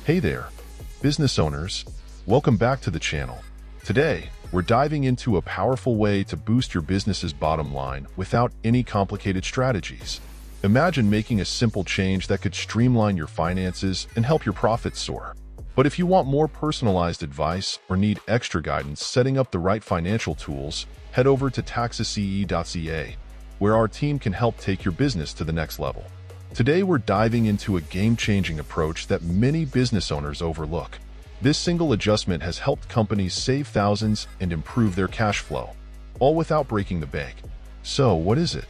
Hey there, business owners. Welcome back to the channel. Today, we're diving into a powerful way to boost your business's bottom line without any complicated strategies. Imagine making a simple change that could streamline your finances and help your profits soar. But if you want more personalized advice or need extra guidance setting up the right financial tools, head over to taxace.ca, where our team can help take your business to the next level. Today, we're diving into a game-changing approach that many business owners overlook. This single adjustment has helped companies save thousands and improve their cash flow, all without breaking the bank. So, what is it?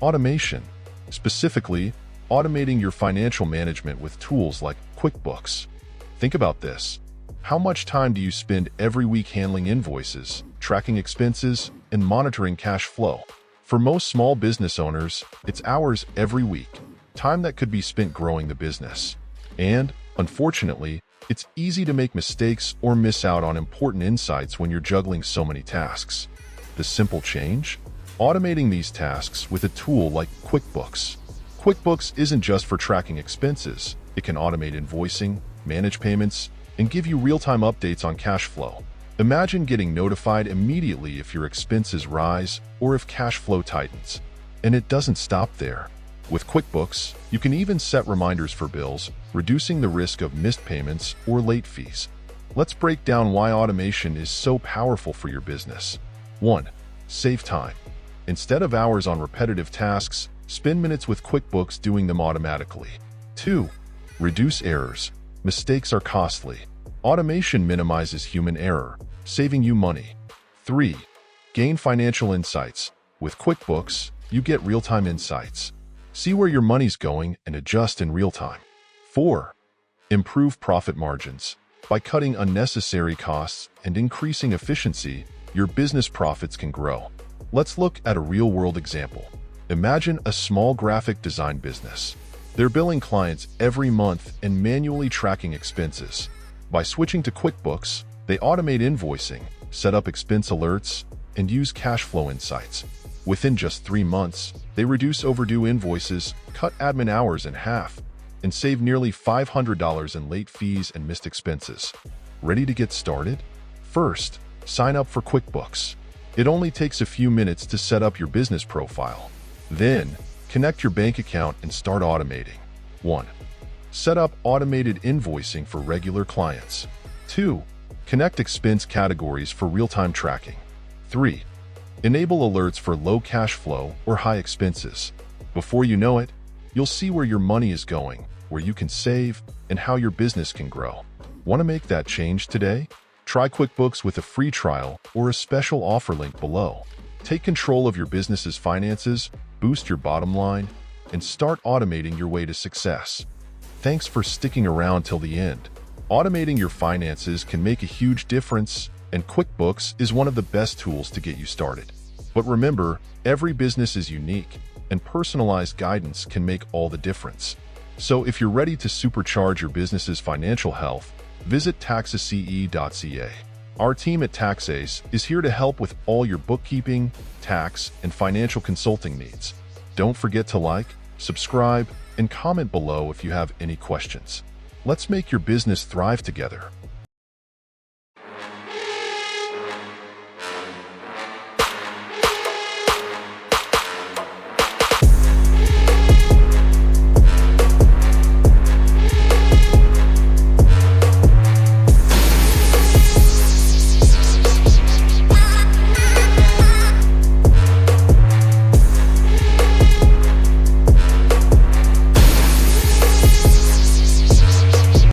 Automation. Specifically, automating your financial management with tools like QuickBooks. Think about this. How much time do you spend every week handling invoices, tracking expenses, and monitoring cash flow? For most small business owners, it's hours every week, time that could be spent growing the business. And, unfortunately, it's easy to make mistakes or miss out on important insights when you're juggling so many tasks. The simple change? Automating these tasks with a tool like QuickBooks. QuickBooks isn't just for tracking expenses. It can automate invoicing, manage payments, and give you real-time updates on cash flow. Imagine getting notified immediately if your expenses rise or if cash flow tightens. And it doesn't stop there. With QuickBooks, you can even set reminders for bills, reducing the risk of missed payments or late fees. Let's break down why automation is so powerful for your business. 1. Save time. Instead of hours on repetitive tasks, spend minutes with QuickBooks doing them automatically. 2. Reduce errors. Mistakes are costly. Automation minimizes human error, saving you money. 3. Gain financial insights. With QuickBooks, you get real-time insights. See where your money's going and adjust in real time. 4. Improve profit margins. By cutting unnecessary costs and increasing efficiency, your business profits can grow. Let's look at a real-world example. Imagine a small graphic design business. They're billing clients every month and manually tracking expenses. By switching to QuickBooks, they automate invoicing, set up expense alerts, and use cash flow insights. Within just 3 months, they reduce overdue invoices, cut admin hours in half, and save nearly $500 in late fees and missed expenses. Ready to get started? First, sign up for QuickBooks. It only takes a few minutes to set up your business profile. Then, connect your bank account and start automating. 1. Set up automated invoicing for regular clients. 2. Connect expense categories for real-time tracking. 3. Enable alerts for low cash flow or high expenses. Before you know it, you'll see where your money is going, where you can save, and how your business can grow. Want to make that change today? Try QuickBooks with a free trial or a special offer link below. Take control of your business's finances, boost your bottom line, and start automating your way to success. Thanks for sticking around till the end. Automating your finances can make a huge difference, and QuickBooks is one of the best tools to get you started. But remember, every business is unique, and personalized guidance can make all the difference. So if you're ready to supercharge your business's financial health, visit taxace.ca. Our team at TaxAce is here to help with all your bookkeeping, tax, and financial consulting needs. Don't forget to like, subscribe, and comment below if you have any questions. Let's make your business thrive together.